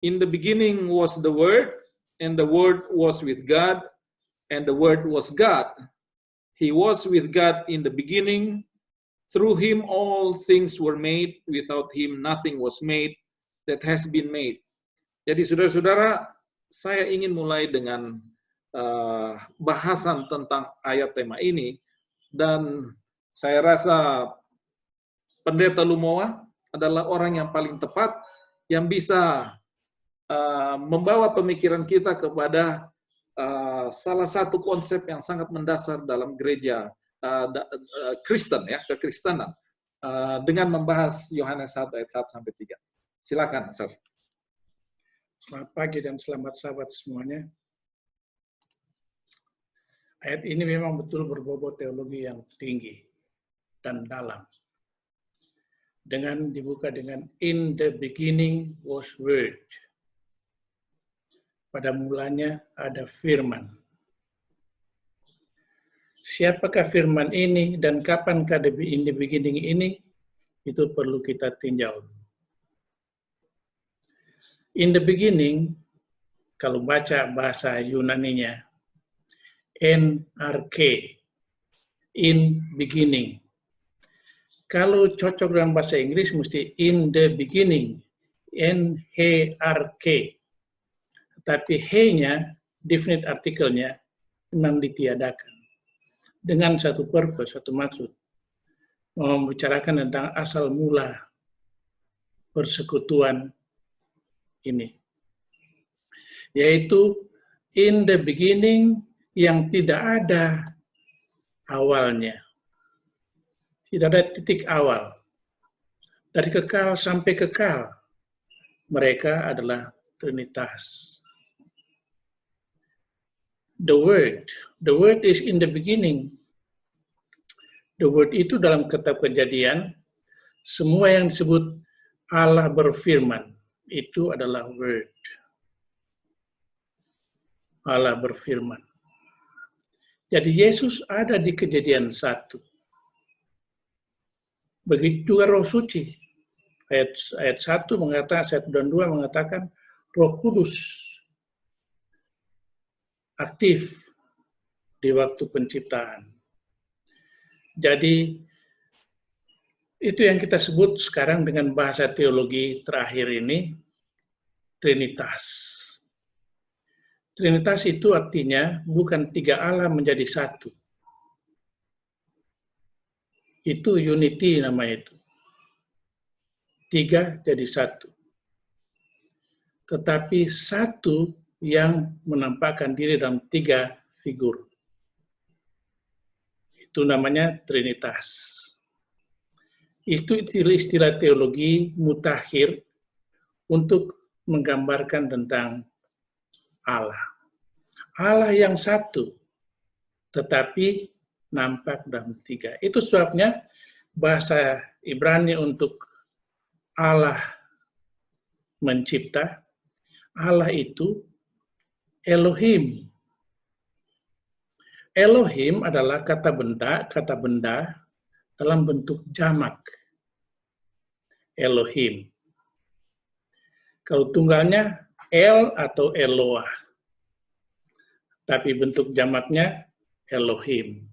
In the beginning was the Word, and the Word was with God, and the Word was God. He was with God in the beginning. Through him all things were made. Without him nothing was made that has been made. Jadi saudara-saudara, saya ingin mulai dengan bahasan tentang ayat tema ini. Dan saya rasa Pendeta Lumowa adalah orang yang paling tepat yang bisa membawa pemikiran kita kepada salah satu konsep yang sangat mendasar dalam gereja Kristen, ya, kekristenan, dengan membahas Yohanes 1 ayat 1 sampai 3. Silakan, Sir. Selamat pagi dan selamat sahabat semuanya. Ayat ini memang betul berbobot teologi yang tinggi dan dalam. Dengan dibuka dengan in the beginning was word. Pada mulanya ada firman. Siapakah firman ini dan kapankah in the beginning ini? Itu perlu kita tinjau. In the beginning, kalau baca bahasa Yunaninya, NRK, in beginning. Kalau cocok dengan bahasa Inggris, mesti in the beginning, NHRK. Tapi he-nya, definite artikelnya, memang ditiadakan. Dengan satu purpose, satu maksud. Membicarakan tentang asal mula persekutuan ini. Yaitu in the beginning yang tidak ada awalnya. Tidak ada titik awal. Dari kekal sampai kekal. Mereka adalah Trinitas. The word is in the beginning. The word itu dalam kitab Kejadian, semua yang disebut Allah berfirman, itu adalah word. Allah berfirman. Jadi Yesus ada di Kejadian 1. Begitu juga Roh Suci. Ayat 1 mengatakan, ayat 1 dan 2 mengatakan, Roh Kudus aktif di waktu penciptaan. Jadi, itu yang kita sebut sekarang dengan bahasa teologi terakhir ini, Trinitas. Trinitas itu artinya bukan tiga Allah menjadi satu. Itu unity namanya itu. Tiga jadi satu. Tetapi satu yang menampakkan diri dalam tiga figur. Itu namanya Trinitas. Itu istilah teologi mutakhir untuk menggambarkan tentang Allah. Allah yang satu, tetapi nampak dalam tiga. Itu sebabnya bahasa Ibrani untuk Allah mencipta, Allah itu Elohim. Elohim adalah kata benda dalam bentuk jamak. Elohim. Kalau tunggalnya El atau Eloah. Tapi bentuk jamaknya Elohim.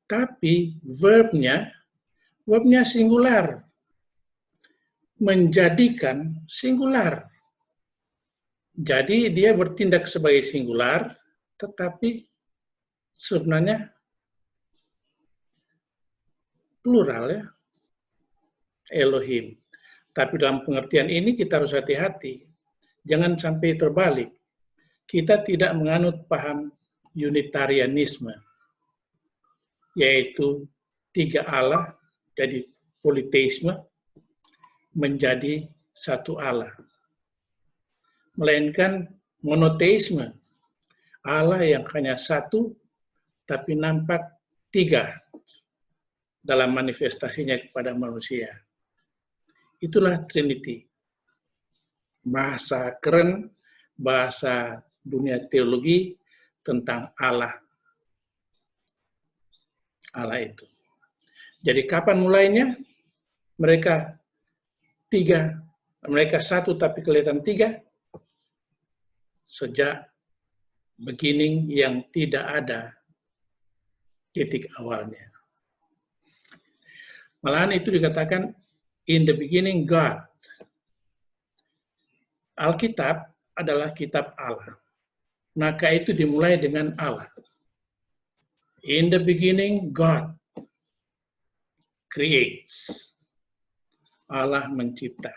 Tapi verbnya singular. Menjadikan singular. Jadi dia bertindak sebagai singular, tetapi sebenarnya plural ya. Elohim. Tapi dalam pengertian ini kita harus hati-hati. Jangan sampai terbalik. Kita tidak menganut paham Unitarianisme, yaitu tiga Allah, jadi politeisme, menjadi satu Allah. Melainkan monoteisme, Allah yang hanya satu, tapi nampak tiga dalam manifestasinya kepada manusia. Itulah Trinity. Bahasa keren, bahasa dunia teologi tentang Allah. Allah itu. Jadi kapan mulainya? Mereka tiga Mereka satu tapi kelihatan tiga. Sejak beginning yang tidak ada titik awalnya. Malahan itu dikatakan in the beginning God. Alkitab adalah kitab Allah. Maka itu dimulai dengan Allah. In the beginning God creates. Allah mencipta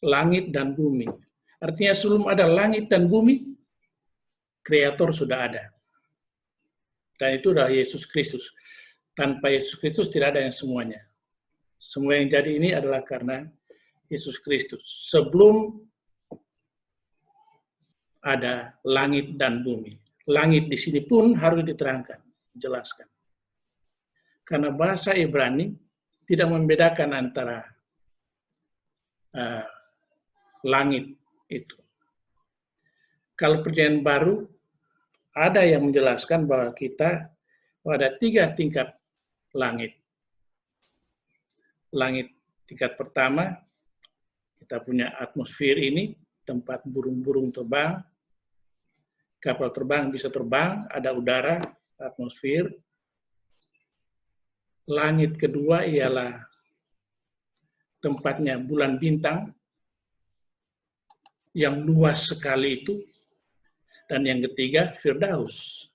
langit dan bumi. Artinya sebelum ada langit dan bumi, kreator sudah ada. Dan itu adalah Yesus Kristus. Tanpa Yesus Kristus tidak ada yang semuanya. Semua yang jadi ini adalah karena Yesus Kristus. Sebelum ada langit dan bumi. Langit di sini pun harus diterangkan, dijelaskan. Karena bahasa Ibrani tidak membedakan antara langit itu. Kalau perjanjian baru, ada yang menjelaskan bahwa ada 3 tingkat langit. Langit tingkat pertama, kita punya atmosfer ini, tempat burung-burung terbang, kapal terbang bisa terbang, ada udara, atmosfer. Langit kedua ialah tempatnya bulan bintang, yang luas sekali itu. Dan yang ketiga, Firdaus,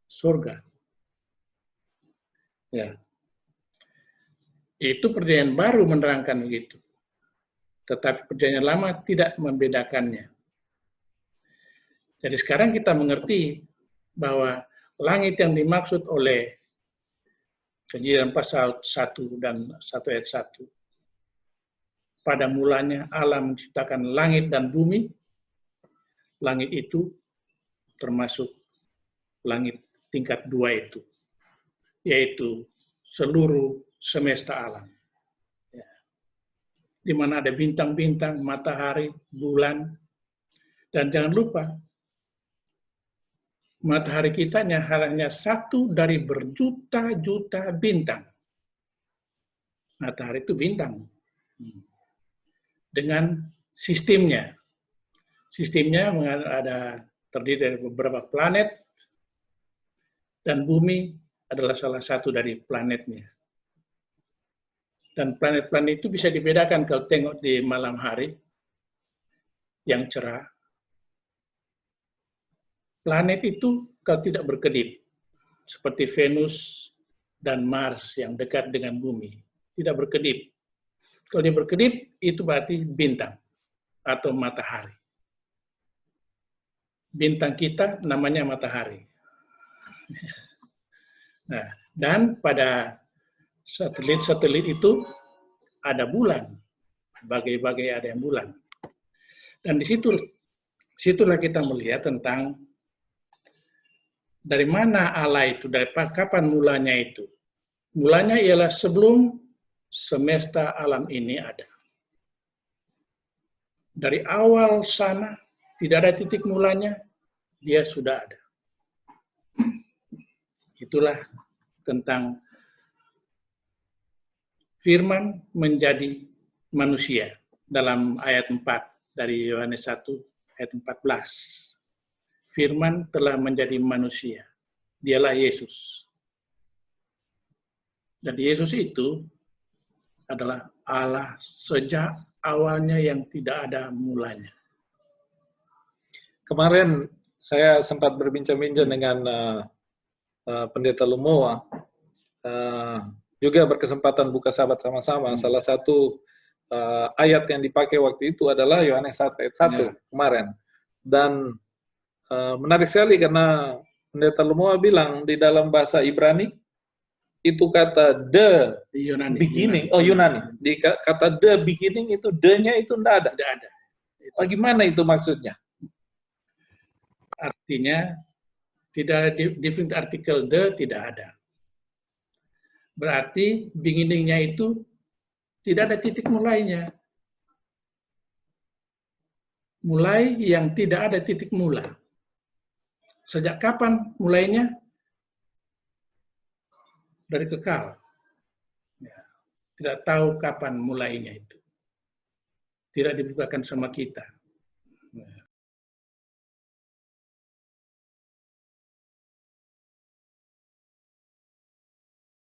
surga. Ya. Itu perjanjian baru menerangkan begitu. Tetapi perjanjian lama tidak membedakannya. Jadi sekarang kita mengerti bahwa langit yang dimaksud oleh Kejadian pasal 1 dan 1 ayat 1. Pada mulanya Allah menciptakan langit dan bumi. Langit itu termasuk langit tingkat 2 itu. Yaitu seluruh semesta alam. Di mana ada bintang-bintang, matahari, bulan. Dan jangan lupa, matahari kita hanya satu dari berjuta-juta bintang. Matahari itu bintang. Dengan sistemnya. Sistemnya ada terdiri dari beberapa planet, dan bumi adalah salah satu dari planetnya. Dan planet-planet itu bisa dibedakan kalau tengok di malam hari yang cerah. Planet itu kalau tidak berkedip, seperti Venus dan Mars yang dekat dengan bumi, tidak berkedip. Kalau dia berkedip, itu berarti bintang atau matahari. Bintang kita namanya matahari. Nah, dan pada satelit-satelit itu ada bulan, bagai-bagai ada yang bulan. Dan disitulah kita melihat tentang dari mana Allah itu, dari kapan mulanya itu. Mulanya ialah sebelum semesta alam ini ada. Dari awal sana, tidak ada titik mulanya, dia sudah ada. Itulah tentang firman menjadi manusia dalam ayat 4 dari Yohanes 1 ayat 14. Firman telah menjadi manusia. Dialah Yesus. Dan Yesus itu adalah Allah sejak awalnya yang tidak ada mulanya. Kemarin saya sempat berbincang-bincang dengan Pendeta Lumowa, juga berkesempatan buka sahabat sama-sama. Salah satu ayat yang dipakai waktu itu adalah Yohanes 1 ayat 1 kemarin. Dan menarik sekali karena Pendeta Lumowa bilang di dalam bahasa Ibrani itu kata the beginning, Yunani. Di kata the beginning itu the-nya itu tidak ada. Tidak ada. Bagaimana itu maksudnya? Artinya tidak ada definite artikel the, tidak ada. Berarti beginning-nya itu tidak ada titik mulainya. Mulai yang tidak ada titik mula. Sejak kapan mulainya? Dari kekal. Ya, tidak tahu kapan mulainya itu. tidak dibukakan sama kita.